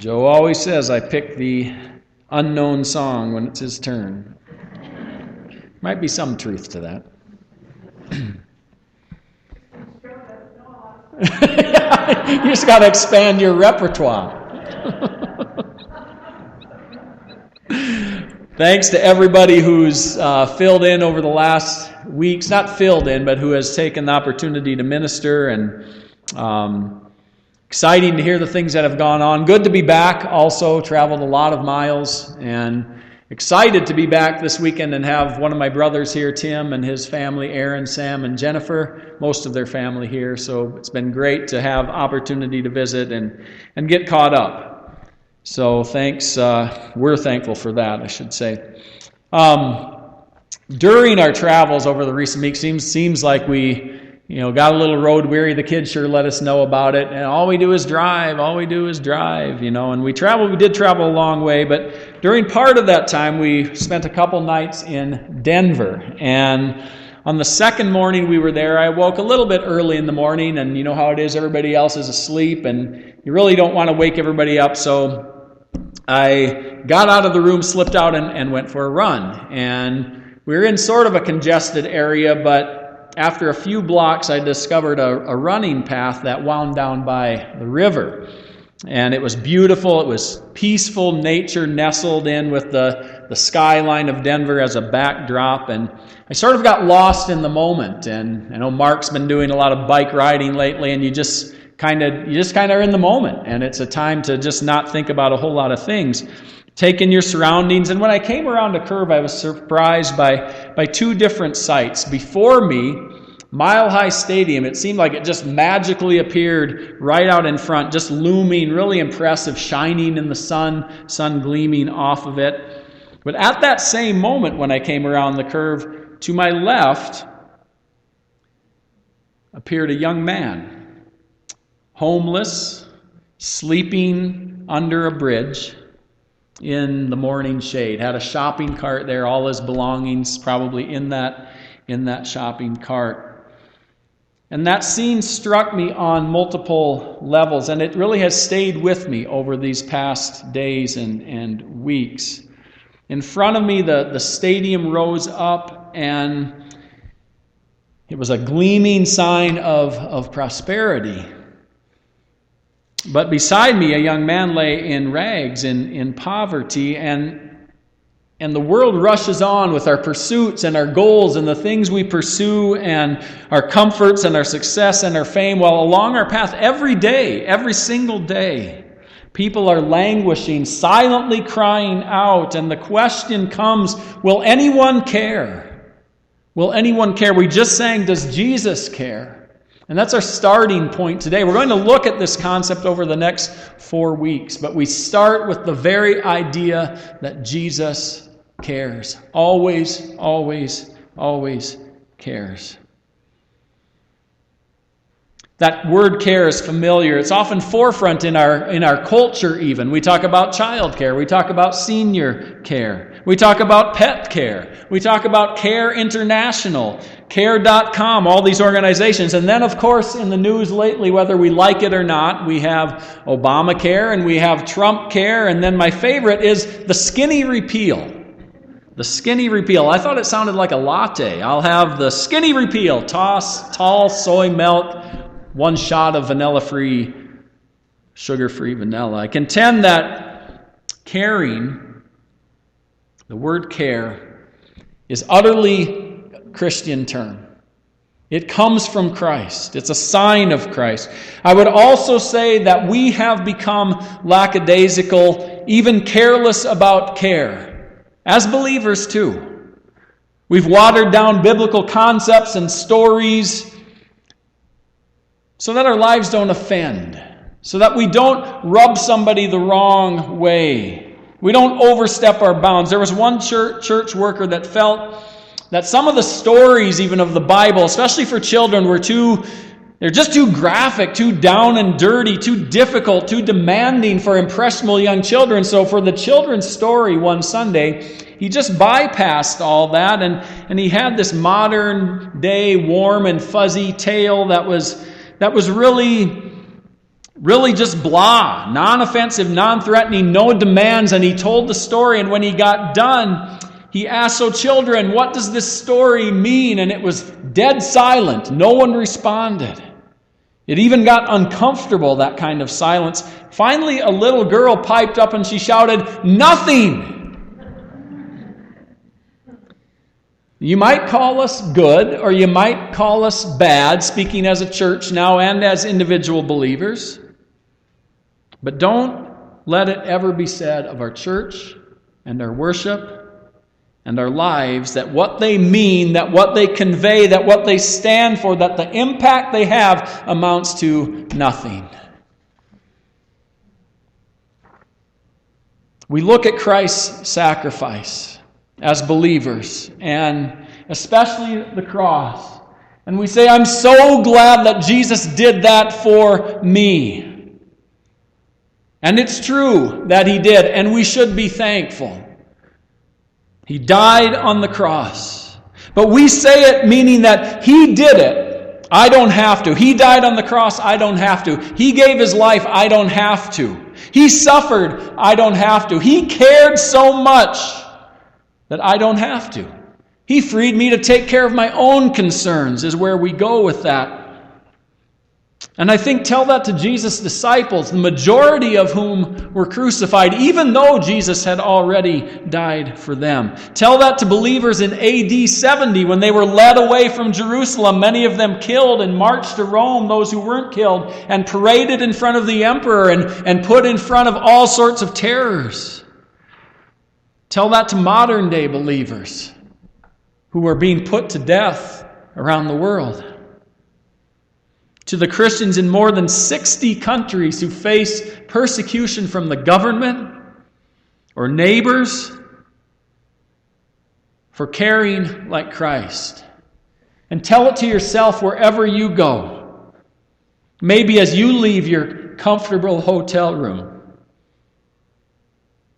Joe always says I pick the unknown song when it's his turn. Might be some truth to that. You just got to expand your repertoire. Thanks to everybody who's filled in over the last weeks, not filled in, but who has taken the opportunity to minister, and exciting to hear the things that have gone on. Good to be back also, traveled a lot of miles, and excited to be back this weekend and have one of my brothers here, Tim, and his family, Aaron, Sam, and Jennifer, most of their family here. So it's been great to have opportunity to visit and get caught up. So thanks. We're thankful for that, I should say. During our travels over the recent weeks, seems like we got a little road weary. The kids sure let us know about it. And all we do is drive. And we did travel a long way, but during part of that time, we spent a couple nights in Denver. And on the second morning we were there, I woke a little bit early in the morning, and you know how it is, everybody else is asleep, and you really don't want to wake everybody up, so I got out of the room, slipped out, and went for a run. And we were in sort of a congested area, but after a few blocks, I discovered a running path that wound down by the river. And it was beautiful. It was peaceful nature nestled in with the skyline of Denver as a backdrop. And I sort of got lost in the moment. And I know Mark's been doing a lot of bike riding lately, and you just kind of are in the moment. And it's a time to just not think about a whole lot of things. Take in your surroundings. And when I came around a curve, I was surprised by two different sights. Before me, Mile High Stadium, it seemed like it just magically appeared right out in front, just looming, really impressive, shining in the sun gleaming off of it. But at that same moment when I came around the curve, to my left appeared a young man, homeless, sleeping under a bridge in the morning shade. Had a shopping cart there, all his belongings probably in that shopping cart. And that scene struck me on multiple levels, and it really has stayed with me over these past days and weeks. In front of me, the stadium rose up, and it was a gleaming sign of prosperity. But beside me, a young man lay in rags, in poverty, and the world rushes on with our pursuits and our goals and the things we pursue and our comforts and our success and our fame. While along our path every day, every single day, people are languishing, silently crying out. And the question comes, will anyone care? Will anyone care? We just sang, does Jesus care? And that's our starting point today. We're going to look at this concept over the next 4 weeks, but we start with the very idea that Jesus cares. Always, always, always cares. That word care is familiar. It's often forefront in our culture even. We talk about child care. We talk about senior care. We talk about pet care. We talk about Care International, Care.com, all these organizations. And then, of course, in the news lately, whether we like it or not, we have Obamacare and we have Trump care. And then my favorite is the skinny repeal. The skinny repeal. I thought it sounded like a latte. I'll have the skinny repeal. Toss tall soy milk, 1 shot of vanilla-free, sugar-free vanilla. I contend that caring, the word care, is utterly Christian term. It comes from Christ. It's a sign of Christ. I would also say that we have become lackadaisical, even careless about care. As believers, too. We've watered down biblical concepts and stories so that our lives don't offend, so that we don't rub somebody the wrong way. We don't overstep our bounds. There was one church worker that felt that some of the stories even of the Bible, especially for children, they're just too graphic, too down and dirty, too difficult, too demanding for impressionable young children. So for the children's story one Sunday, he just bypassed all that, and he had this modern day warm and fuzzy tale that was really Really just blah, non-offensive, non-threatening, no demands, and he told the story, and when he got done, he asked, "So children, what does this story mean?" And it was dead silent. No one responded. It even got uncomfortable, that kind of silence. Finally, a little girl piped up and she shouted, "Nothing!" You might call us good, or you might call us bad, speaking as a church now and as individual believers. But don't let it ever be said of our church and our worship and our lives that what they mean, that what they convey, that what they stand for, that the impact they have amounts to nothing. We look at Christ's sacrifice as believers, and especially the cross, and we say, "I'm so glad that Jesus did that for me." And it's true that he did, and we should be thankful. He died on the cross. But we say it meaning that he did it. I don't have to. He died on the cross. I don't have to. He gave his life. I don't have to. He suffered. I don't have to. He cared so much that I don't have to. He freed me to take care of my own concerns, is where we go with that. And I think tell that to Jesus' disciples, the majority of whom were crucified, even though Jesus had already died for them. Tell that to believers in AD 70 when they were led away from Jerusalem, many of them killed, and marched to Rome, those who weren't killed, and paraded in front of the emperor and put in front of all sorts of terrors. Tell that to modern day believers who are being put to death around the world. To the Christians in more than 60 countries who face persecution from the government or neighbors for caring like Christ. And tell it to yourself wherever you go. Maybe as you leave your comfortable hotel room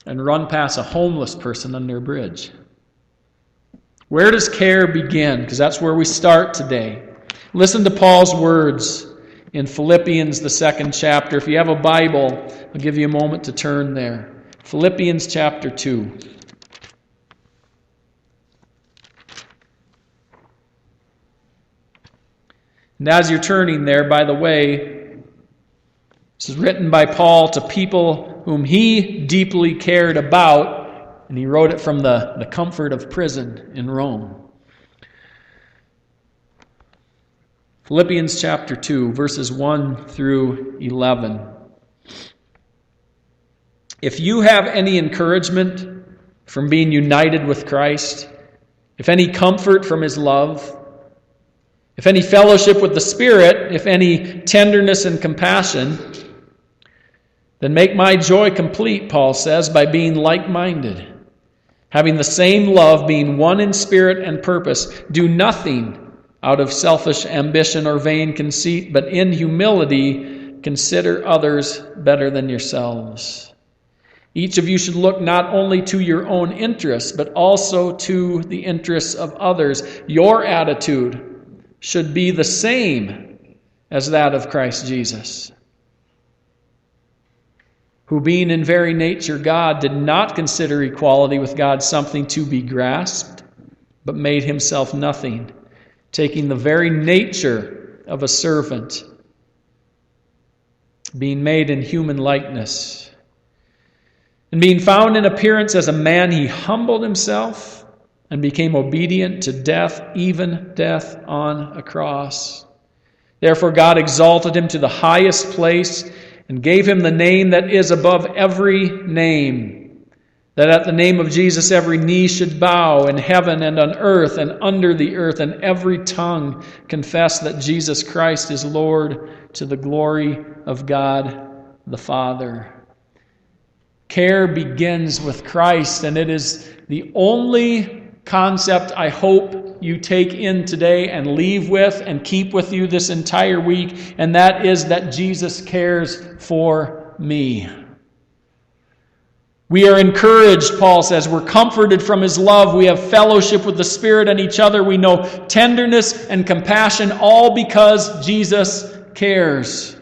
and run past a homeless person under a bridge. Where does care begin? Because that's where we start today. Listen to Paul's words in Philippians, the 2nd chapter. If you have a Bible, I'll give you a moment to turn there. Philippians chapter 2. And as you're turning there, by the way, this is written by Paul to people whom he deeply cared about, and he wrote it from the comfort of prison in Rome. Philippians chapter 2, verses 1 through 11. If you have any encouragement from being united with Christ, if any comfort from his love, if any fellowship with the Spirit, if any tenderness and compassion, then make my joy complete, Paul says, by being like-minded, having the same love, being one in spirit and purpose. Do nothing out of selfish ambition or vain conceit, but in humility consider others better than yourselves. Each of you should look not only to your own interests, but also to the interests of others. Your attitude should be the same as that of Christ Jesus, who being in very nature God, did not consider equality with God something to be grasped, but made himself nothing, taking the very nature of a servant, being made in human likeness. And being found in appearance as a man, he humbled himself and became obedient to death, even death on a cross. Therefore God exalted him to the highest place and gave him the name that is above every name, that at the name of Jesus every knee should bow in heaven and on earth and under the earth, and every tongue confess that Jesus Christ is Lord, to the glory of God the Father. Care begins with Christ, and it is the only concept I hope you take in today and leave with and keep with you this entire week, and that is that Jesus cares for me. We are encouraged, Paul says. We're comforted from his love. We have fellowship with the Spirit and each other. We know tenderness and compassion, all because Jesus cares.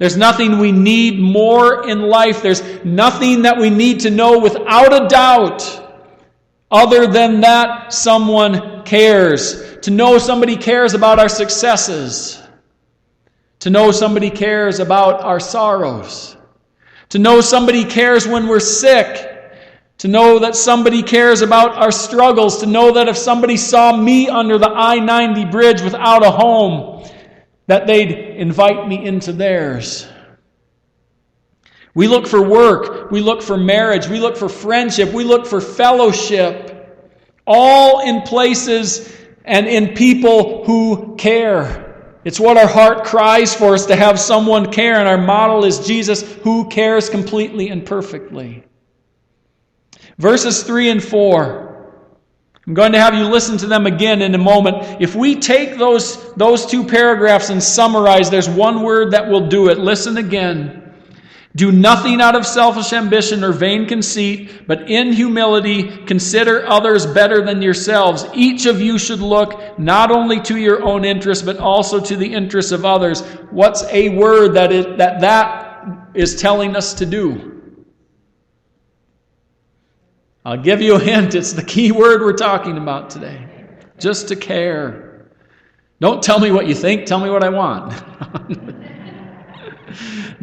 There's nothing we need more in life. There's nothing that we need to know without a doubt other than that someone cares. To know somebody cares about our successes. To know somebody cares about our sorrows. To know somebody cares when we're sick. To know that somebody cares about our struggles. To know that if somebody saw me under the I-90 bridge without a home, that they'd invite me into theirs. We look for work. We look for marriage. We look for friendship. We look for fellowship. All in places and in people who care. It's what our heart cries for, is to have someone care. And our model is Jesus, who cares completely and perfectly. Verses 3 and 4. I'm going to have you listen to them again in a moment. If we take those two paragraphs and summarize, there's one word that will do it. Listen again. Do nothing out of selfish ambition or vain conceit, but in humility consider others better than yourselves. Each of you should look not only to your own interests, but also to the interests of others. What's a word that is telling us to do? I'll give you a hint. It's the key word we're talking about today. Just to care. Don't tell me what you think. Tell me what I want.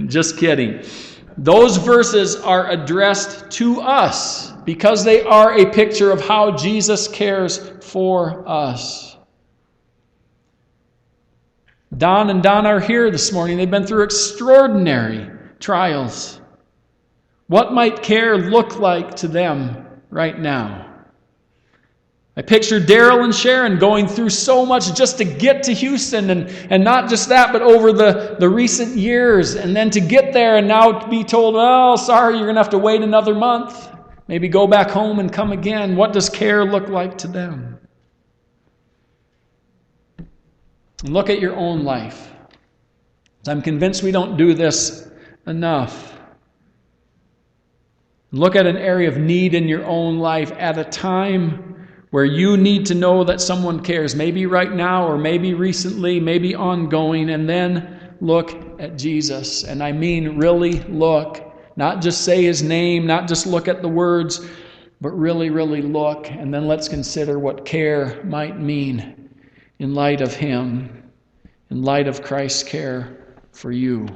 Just kidding. Those verses are addressed to us because they are a picture of how Jesus cares for us. Don and Donna are here this morning. They've been through extraordinary trials. What might care look like to them right now? I picture Daryl and Sharon going through so much just to get to Houston, and not just that, but over the recent years, and then to get there and now to be told, oh, sorry, you're going to have to wait another month. Maybe go back home and come again. What does care look like to them? And look at your own life. I'm convinced we don't do this enough. Look at an area of need in your own life at a time where you need to know that someone cares, maybe right now or maybe recently, maybe ongoing, and then look at Jesus. And I mean really look, not just say his name, not just look at the words, but really, really look. And then let's consider what care might mean in light of him, in light of Christ's care for you.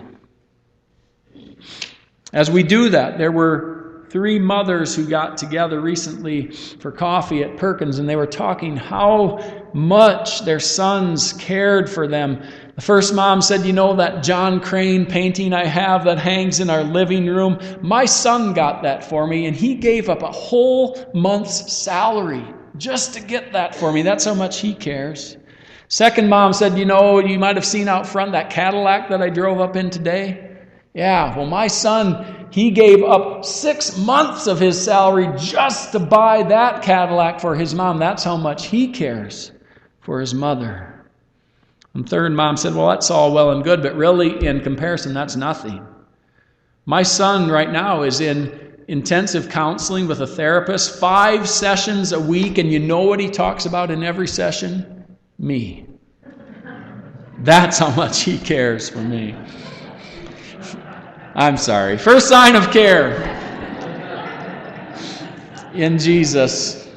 As we do that, there were 3 mothers who got together recently for coffee at Perkins, and they were talking how much their sons cared for them. The first mom said, you know that John Crane painting I have that hangs in our living room? My son got that for me, and he gave up a whole month's salary just to get that for me. That's how much he cares. Second mom said, you know, you might have seen out front that Cadillac that I drove up in today. Yeah, well, my son, he gave up 6 months of his salary just to buy that Cadillac for his mom. That's how much he cares for his mother. And third mom said, well, that's all well and good, but really, in comparison, that's nothing. My son right now is in intensive counseling with a therapist, 5 sessions a week, and you know what he talks about in every session? Me. That's how much he cares for me. I'm sorry. First sign of care in Jesus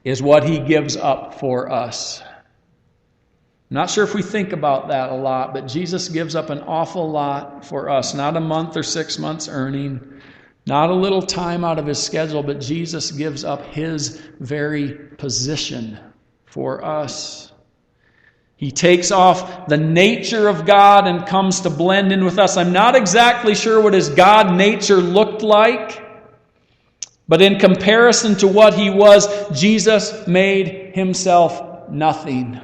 is what he gives up for us. I'm not sure if we think about that a lot, but Jesus gives up an awful lot for us. Not a month or 6 months earning, not a little time out of his schedule, but Jesus gives up his very position for us. He takes off the nature of God and comes to blend in with us. I'm not exactly sure what his God nature looked like, but in comparison to what he was, Jesus made himself nothing.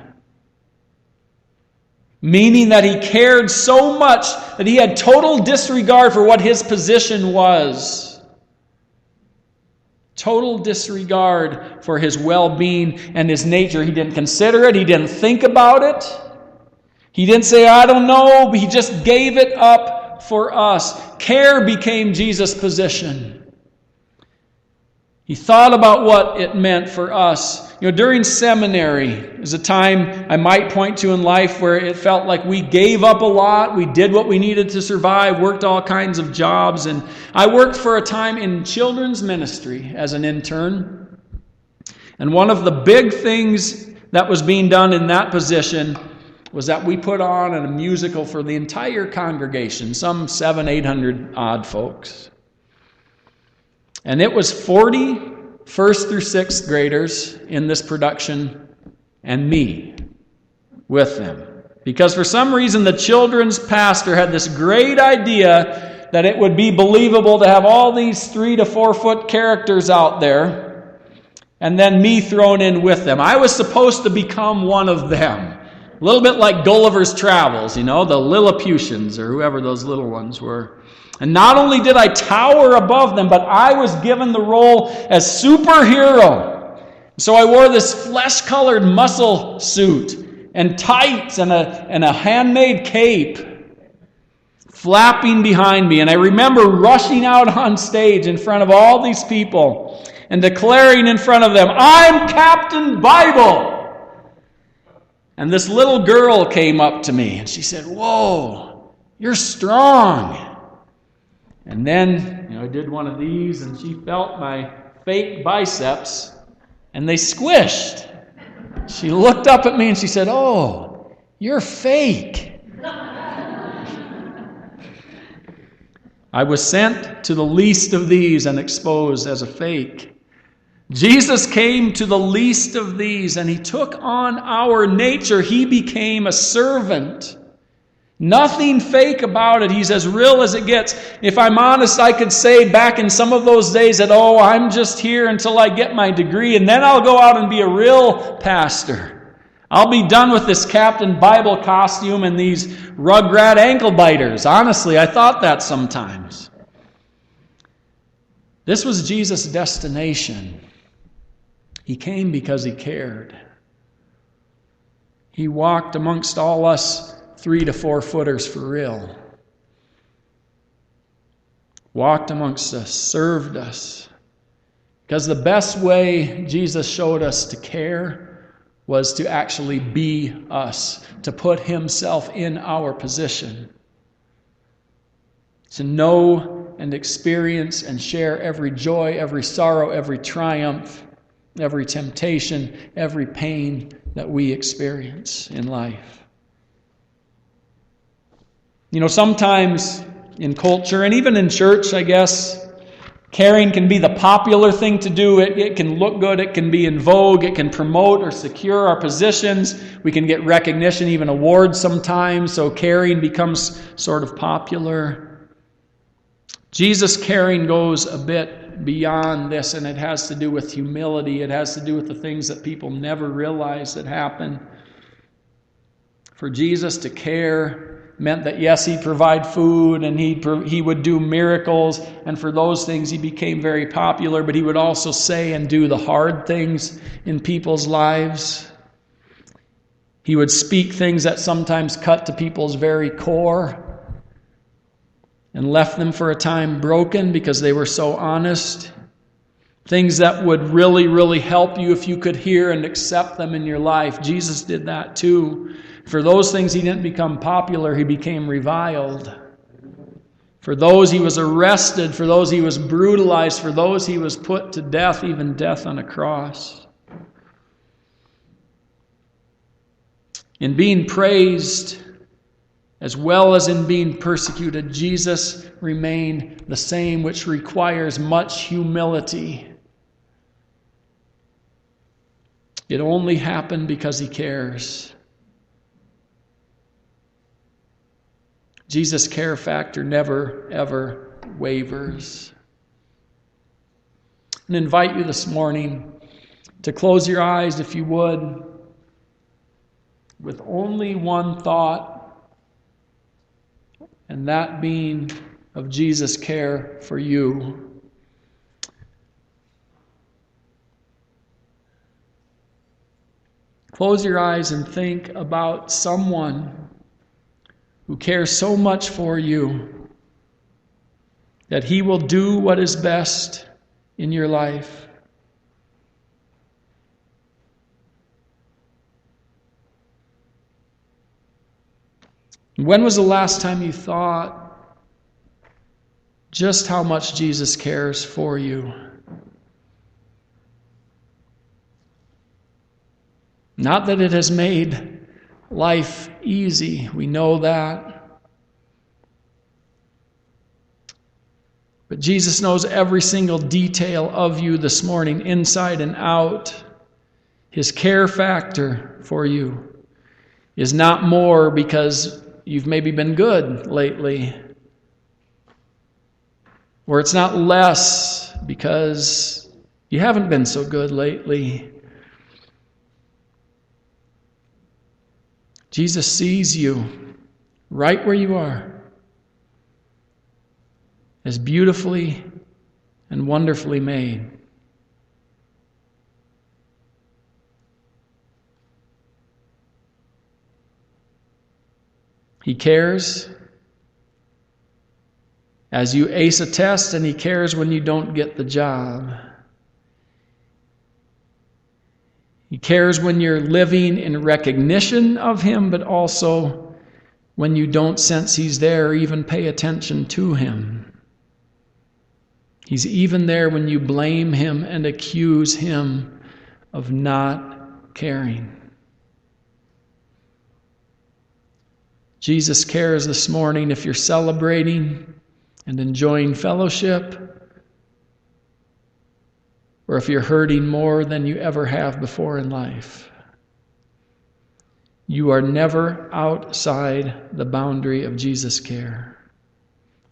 Meaning that he cared so much that he had total disregard for what his position was. Total disregard for his well-being and his nature. He didn't consider it. He didn't think about it. He didn't say, I don't know, but he just gave it up for us. Care became Jesus' position. He thought about what it meant for us. During seminary is a time I might point to in life where it felt like we gave up a lot. We did what we needed to survive, worked all kinds of jobs. And I worked for a time in children's ministry as an intern. And one of the big things that was being done in that position was that we put on a musical for the entire congregation, some 700-800 odd folks. And it was 40 first through sixth graders in this production and me with them. Because for some reason the children's pastor had this great idea that it would be believable to have all these 3 to 4 foot characters out there and then me thrown in with them. I was supposed to become one of them. A little bit like Gulliver's Travels, the Lilliputians or whoever those little ones were. And not only did I tower above them, but I was given the role as superhero. So I wore this flesh-colored muscle suit and tights and a handmade cape flapping behind me. And I remember rushing out on stage in front of all these people and declaring in front of them, "I'm Captain Bible." And this little girl came up to me and she said, "Whoa, you're strong." And then, I did one of these and she felt my fake biceps and they squished. She looked up at me and she said, "Oh, you're fake." I was sent to the least of these and exposed as a fake. Jesus came to the least of these and he took on our nature. He became a servant. Nothing fake about it. He's as real as it gets. If I'm honest, I could say back in some of those days that, I'm just here until I get my degree and then I'll go out and be a real pastor. I'll be done with this Captain Bible costume and these rugrat ankle biters. Honestly, I thought that sometimes. This was Jesus' destination. He came because he cared. He walked amongst all us 3 to 4 footers for real. Walked amongst us, served us. Because the best way Jesus showed us to care was to actually be us, to put himself in our position. To know and experience and share every joy, every sorrow, every triumph, every temptation, every pain that we experience in life. Sometimes in culture and even in church, I guess, caring can be the popular thing to do. It can look good. It can be in vogue. It can promote or secure our positions. We can get recognition, even awards sometimes. So caring becomes sort of popular. Jesus' caring goes a bit beyond this, and it has to do with humility. It has to do with the things that people never realize that happen. For Jesus to care meant that, yes, he'd provide food and he would do miracles, and for those things he became very popular, but he would also say and do the hard things in people's lives. He would speak things that sometimes cut to people's very core and left them for a time broken because they were so honest. Things that would really, really help you if you could hear and accept them in your life. Jesus did that too. For those things he didn't become popular, he became reviled. For those he was arrested, for those he was brutalized, for those he was put to death, even death on a cross. In being praised, as well as in being persecuted, Jesus remained the same, which requires much humility. It only happened because he cares. Jesus' care factor never, ever wavers. And invite you this morning to close your eyes, if you would, with only one thought, and that being of Jesus' care for you. Close your eyes and think about someone who cares so much for you that he will do what is best in your life. When was the last time you thought just how much Jesus cares for you? Not that it has made life easy, we know that. But Jesus knows every single detail of you this morning, inside and out. His care factor for you is not more because you've maybe been good lately, or it's not less because you haven't been so good lately. Jesus sees you right where you are, as beautifully and wonderfully made. He cares as you ace a test, and He cares when you don't get the job. He cares when you're living in recognition of Him, but also when you don't sense He's there or even pay attention to Him. He's even there when you blame Him and accuse Him of not caring. Jesus cares this morning if you're celebrating and enjoying fellowship, or if you're hurting more than you ever have before in life. You are never outside the boundary of Jesus' care.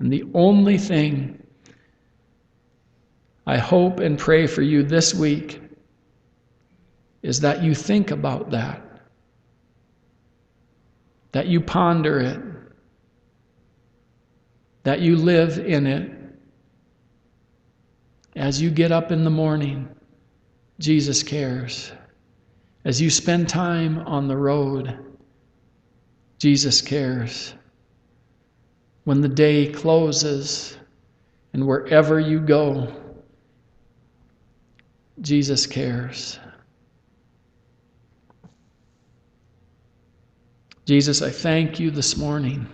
And the only thing I hope and pray for you this week is that you think about that you ponder it, that you live in it. As you get up in the morning, Jesus cares. As you spend time on the road, Jesus cares. When the day closes and wherever you go, Jesus cares. Jesus, I thank you this morning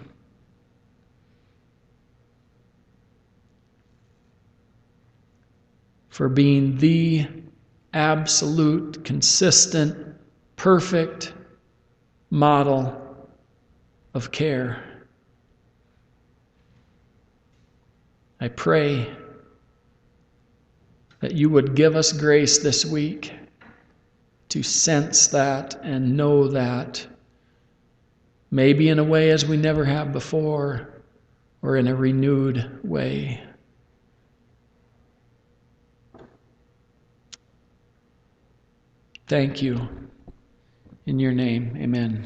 for being the absolute, consistent, perfect model of care. I pray that you would give us grace this week to sense that and know that, maybe in a way as we never have before, or in a renewed way. Thank you. In your name, amen.